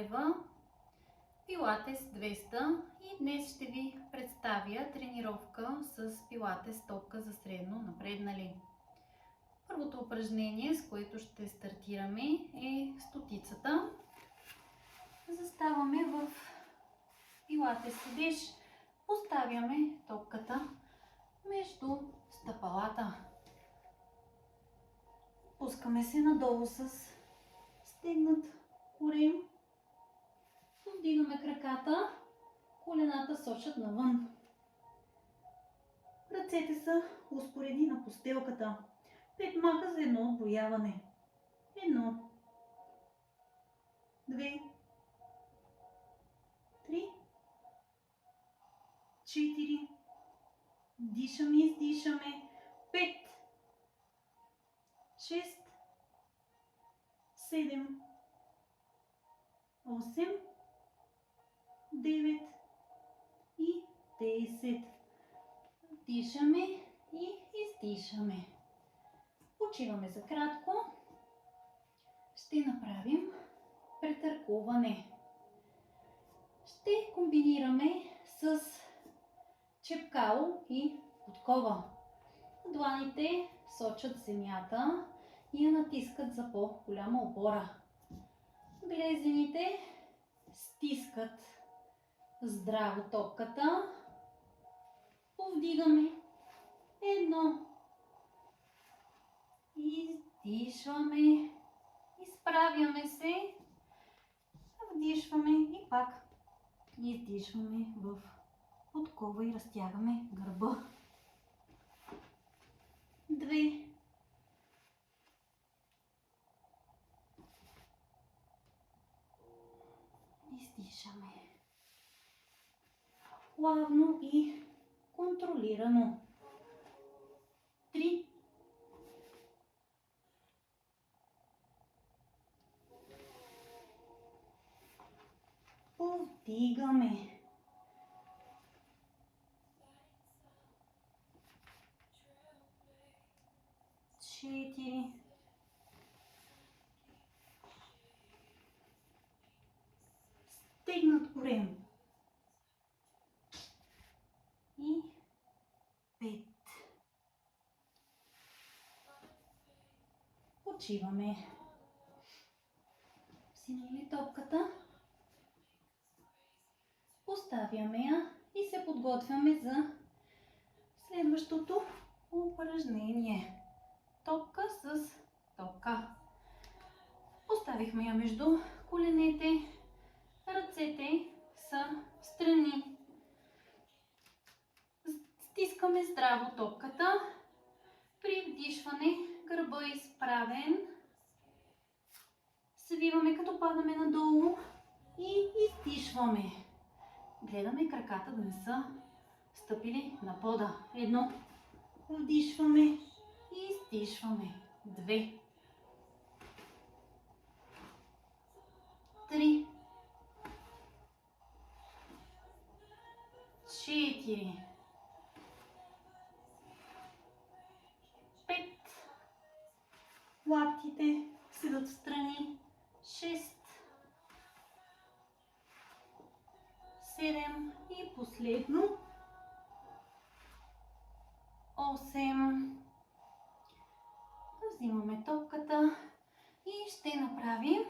лева, пилатес 200 и днес ще ви представя тренировка с пилатес топка за средно напреднали. Първото упражнение, с което ще стартираме, е стотицата. Заставаме в пилатес седеж, поставяме топката между стъпалата. Пускаме се надолу с стегнат корем. Повдигаме краката, колената сочат навън. Ръцете са успореди на постелката. 5 маха за едно отброяване. 1, 2, 3, 4. Дишаме, издишаме. 5, 6, 7, 8, 9 и 10. Дишаме и издишаме. Почиваме за кратко. Ще направим претъркуване. Ще комбинираме с чепкало и подкова. Дланите сочат земята и я натискат за по-голяма опора. Глезените стискат здраво топката. Повдигаме. 1. Издишваме. Изправяме се. Вдишваме и пак издишваме в подкова и разтягаме гърба. 2. Издишаме. Плавно и контролирано. 3. Повдигаме. 4. Стегнат корем. И 5. Почиваме. Взимаме топката. Поставяме я и се подготвяме за следващото упражнение. Топка с топка. Поставихме я между коленете. Ръцете са встрани. Стискаме здраво топката. При вдишване гърба е изправен. Свиваме като падаме надолу и издишваме. Гледаме краката да не са стъпили на пода. 1. Вдишваме и издишваме. 2. 3. 4. 5. Лактите седат встрани. 6. 7 и последно 8. Взимаме топката и ще направим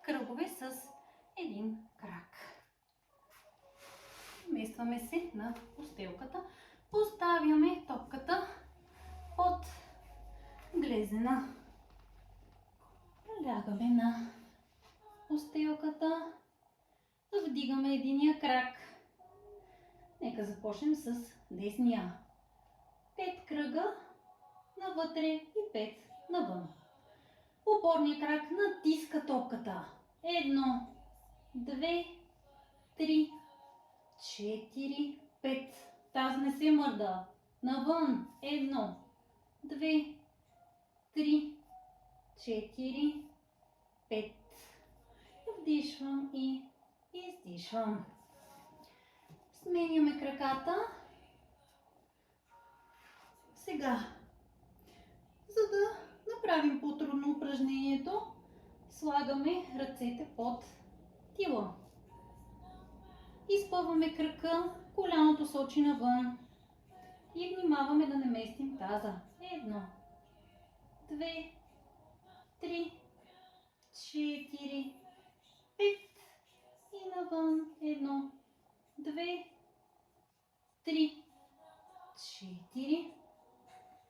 кръгове с един крак. Вместваме се на постелката. Поставяме топката под глезена. Лягаме на постелката. Вдигаме единия крак. Нека започнем с десния. 5 кръга навътре и 5 навън. Опорният крак натиска топката. 1, 2, 3, 4, 5. Таз не се мърда. Навън. 1, 2, 3, 4, 5. Вдишвам и издишвам. Сменяме краката. Сега, за да направим по-трудно упражнението, слагаме ръцете под тила. Изпъваме кръка, коляното сочи навън и внимаваме да не местим таза. 1, 2, 3, 4, 5 и навън. 1, 2, 3, 4,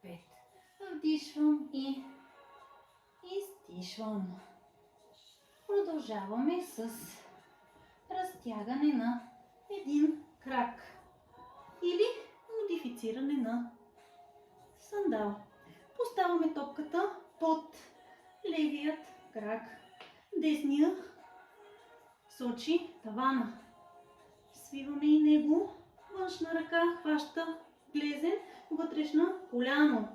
5. Вдишвам и изтишвам. Продължаваме с разтягане на един крак или модифициране на сандал. Поставяме топката под левият крак. Десния сочи тавана. Свиваме и него. Външна ръка хваща глезен, вътрешна коляно.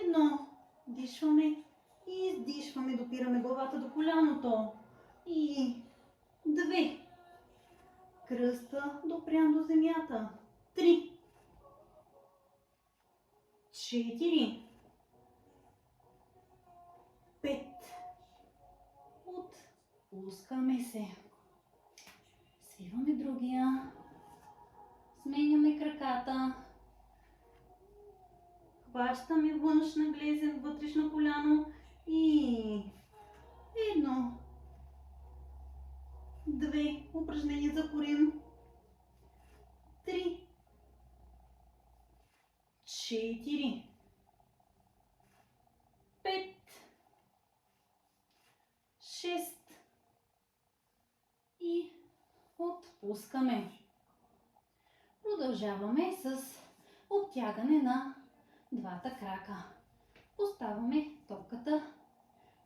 1. Дишваме и издишваме. Допираме главата до коляното. И 2. Кръста допрям до земята. 3. 4. 5. Отпускаме се. Свиваме другия. Сменяме краката. Хващаме външна глезен, вътрешна коляно. И 1. 2. Упражнение за корем. 3. 4. 5. 6. И отпускаме. Продължаваме с обтягане на двата крака. Поставяме топката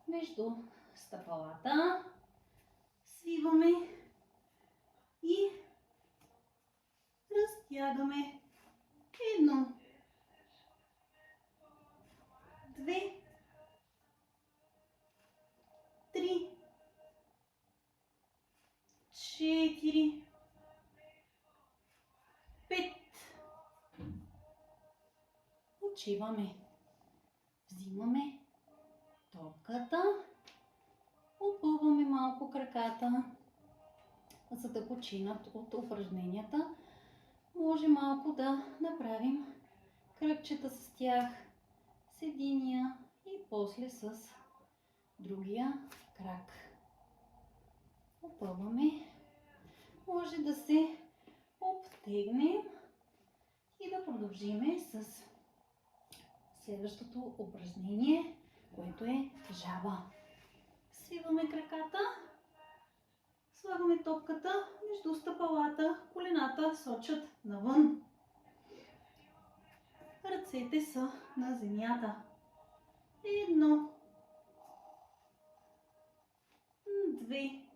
между стъпалата. Свиваме и разтягаме. 1, 2, 3, 4, 5. Почиваме. Взимаме топката. Опъваме малко краката, за да починат от упражненията. Може малко да направим кръгчета с тях, с единия и после с другия крак. Опъваме. Може да се обтегнем и да продължиме с следващото упражнение, което е жаба. Свиваме краката, слагаме топката между стъпалата, колената сочат навън. Ръцете са на земята. 1, 2,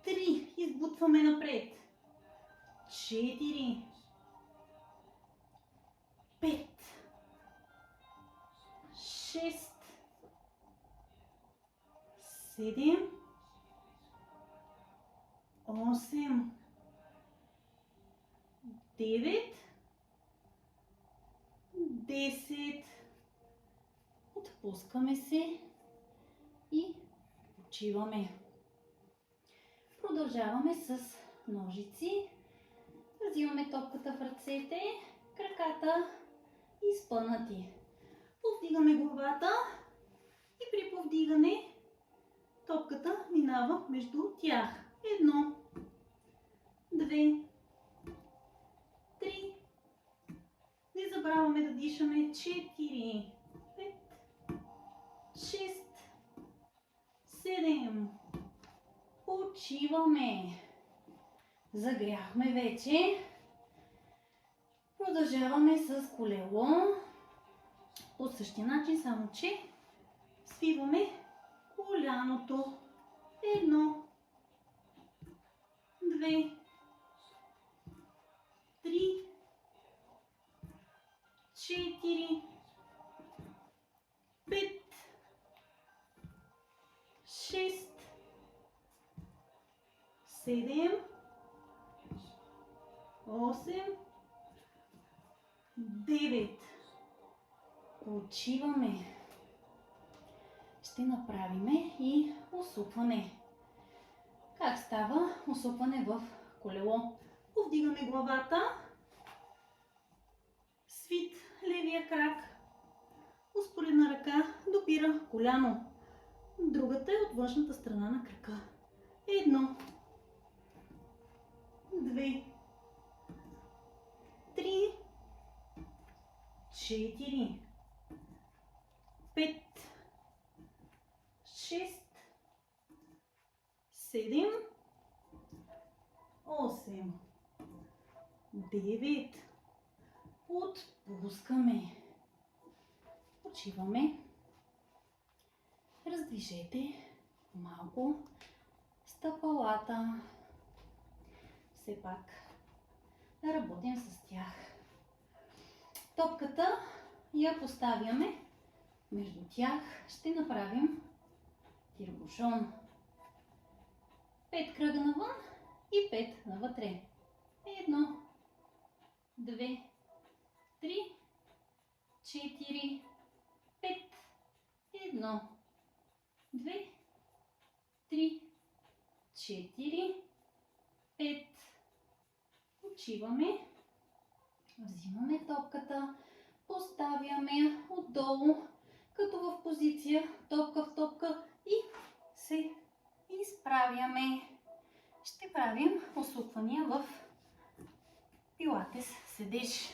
3. Избутваме напред. 4, 5, 6, 7, 8, 9, 10. Отпускаме се и почиваме. Продължаваме с ножици. Взимаме топката в ръцете, краката изпънати. Повдигаме главата и при повдигане топката минава между тях. 1, 2, 3. Не забравяме да дишаме. 4, 5, 6, 7. Почиваме. Загряхме вече. Продължаваме с колело. По същия начин, само че свиваме коляното. 1, 2, 3, 4, 5, 6, 7, 8, 9. Почиваме. ще направим и усукване. Как става усукване в колело? Повдигаме главата, свит левия крак, успоредна ръка допира коляно. Другата е от външната страна на крака. 1, 2, 3, 4, 5, 6, 7, 8, 9. Отпускаме. Почиваме. Раздвижете малко стъпалата. Все пак работим с тях. Топката я поставяме между тях. Ще направим тирбушон. 5 кръга навън и 5 навътре. 1, 2, 3, 4, 5. 1, 2, 3, 4, 5. Почиваме. Взимаме топката, поставяме отдолу, като в позиция топка в топка и се изправяме. Ще правим усуквания в пилатес седеж.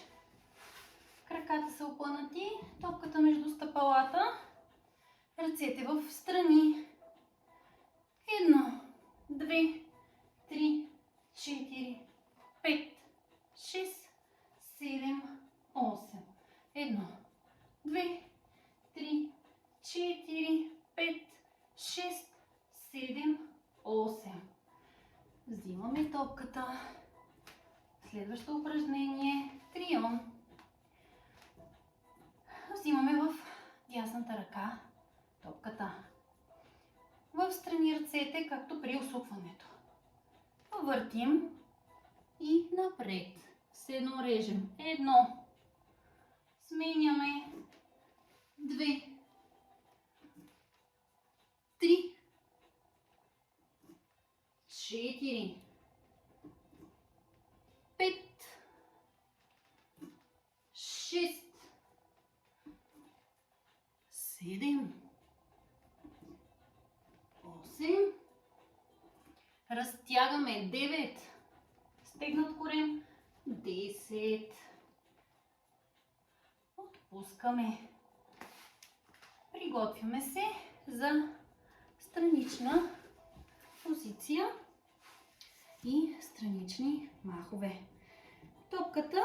Краката са опънати, топката между стъпалата, ръцете в страни. 1, 2, 3, 4, 5, 6, 7, 8. 1, 2, 3, 4, 5, 6, 7, 8. Взимаме топката. Следващо упражнение – трион. Взимаме в дясната ръка топката. В страни ръцете, както при усукването. Въртим и напред. Седно режем. 1. Сменяме. 2. 3. 4. 5. 6. 7. 8. Разтягаме. 9. Стегнат корем. 10. Отпускаме. Приготвяме се за странична позиция и странични махове. Топката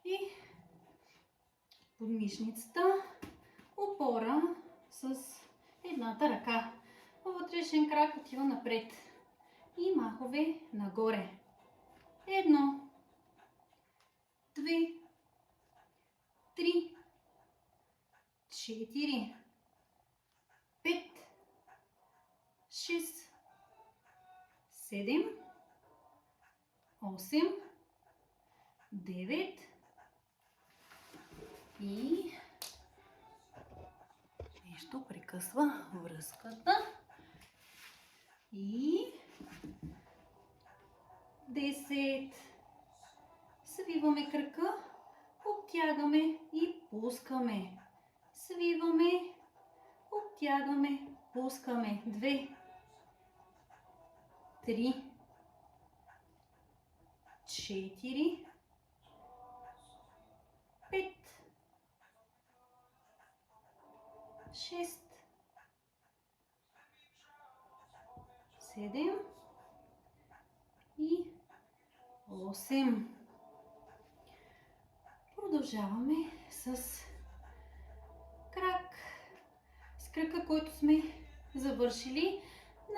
и подмишницата, опора с едната ръка. Вътрешен крак отива напред и махове нагоре. 1, 2, 3, 4, 5, 6, 7, 8, 9 и нещо прекъсва връзката и 10. Свиваме крака, обтягаме и пускаме. Свиваме, обтягаме, пускаме. 2, 3, 4, 5, 6, 7 и 8. Продължаваме с крак. С крака, който сме завършили,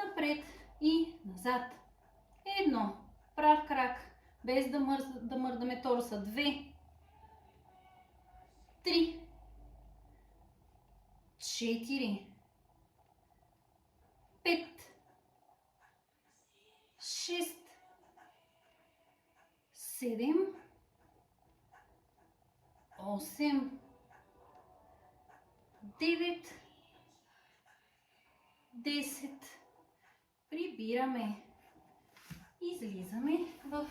напред и назад. 1. Прав крак, без да мърдаме торса. 2, 3, 4, 5, 6, 7, 8, 9 10. Прибираме. Излизаме в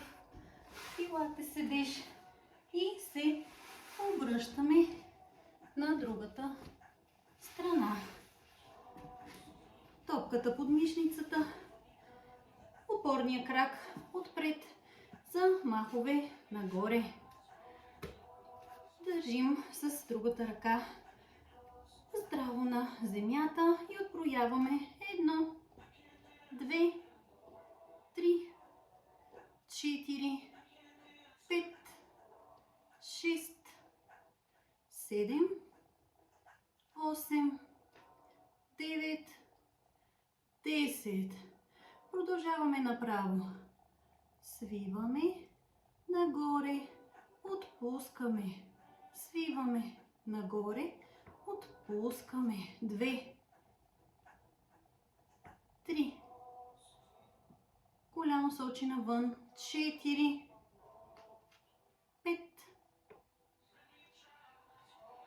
пилатес седеж и се обръщаме на другата страна. Топката под мишницата, опорния крак отпред за махове нагоре. Държим с другата ръка здраво на земята и открояваме 1, 2, 3, 4, 5, 6, 7, 8, 9, 10. Продължаваме направо. Свиваме нагоре, отпускаме. Свиваме нагоре, отпускаме. 2, 3. Коляно сочи навън. 4, 5,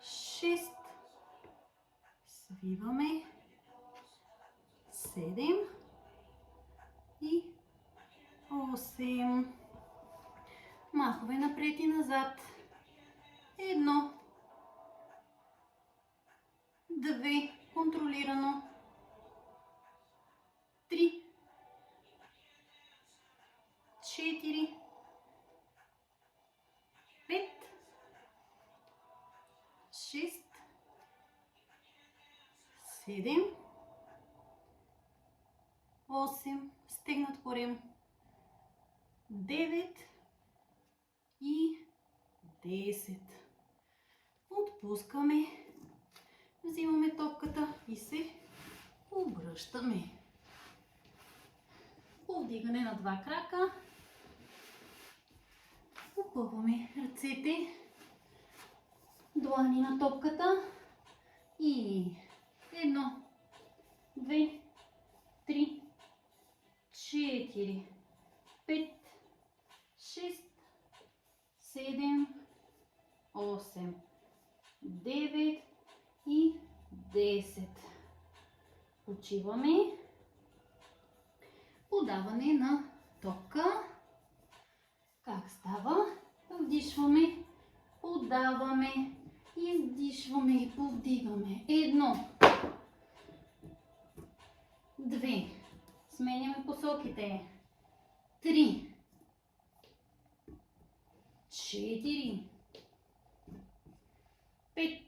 6. Свиваме. 7 и 8. Махове напред и назад. 1, 2, контролирано. 3, 4, 5, 6, 7, 8, стегнат корем, 9 и 10. Отпускаме, взимаме топката и се обръщаме. Повдигане на два крака. Опъваме ръцете, длани на топката и 1, 2, 3, 4, 5, 6, 7, 8, 9 и 10. Почиваме. Подаване на топка. Как става? Вдишваме, подаваме, издишваме и повдигаме. 1, 2. Сменяме посоките. 3, 4, 5,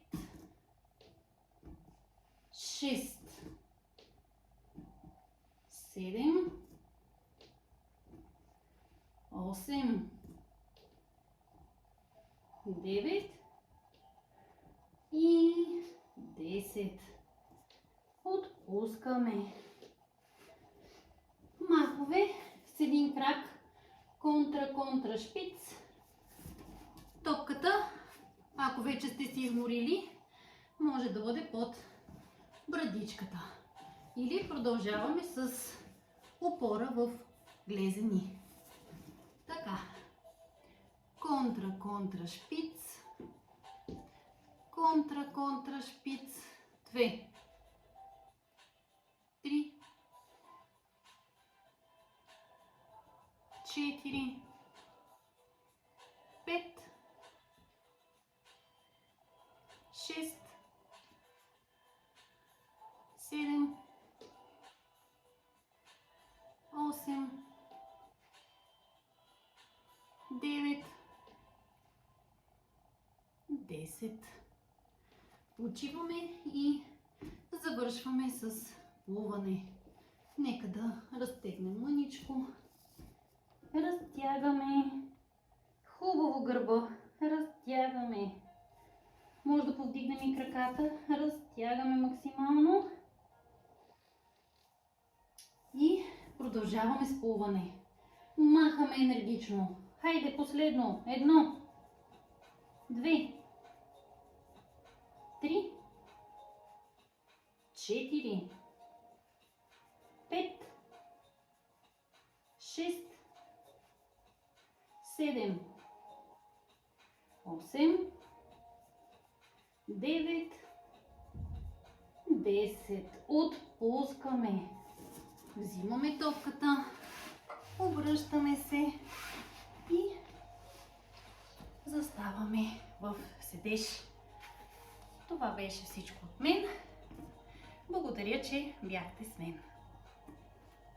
6, 7, 8, 9 и 10. Отпускаме. Махове с един крак, контра, шпиц. Топката, ако вече сте си изморили, може да бъде под брадичката. Или продължаваме с опора в глезени. Така. Контра, шпиц. Контра, шпиц. 2, 3, 4, 5, 6, 7, 8, 9, 10. Почиваме и завършваме с плуване. Нека да разтегнем мъничко. Разтягаме. Хубаво гърба. Разтягаме. Може да повдигнем и краката. Разтягаме максимално. И продължаваме с плуване. Махаме енергично. Хайде, последно. 1, 2, 3, 4, 5, 6, 7, 8, 9, 10. Отпускаме. Взимаме топката. Обръщаме се и заставаме в седеж. Това беше всичко от мен. Благодаря, че бяхте с мен.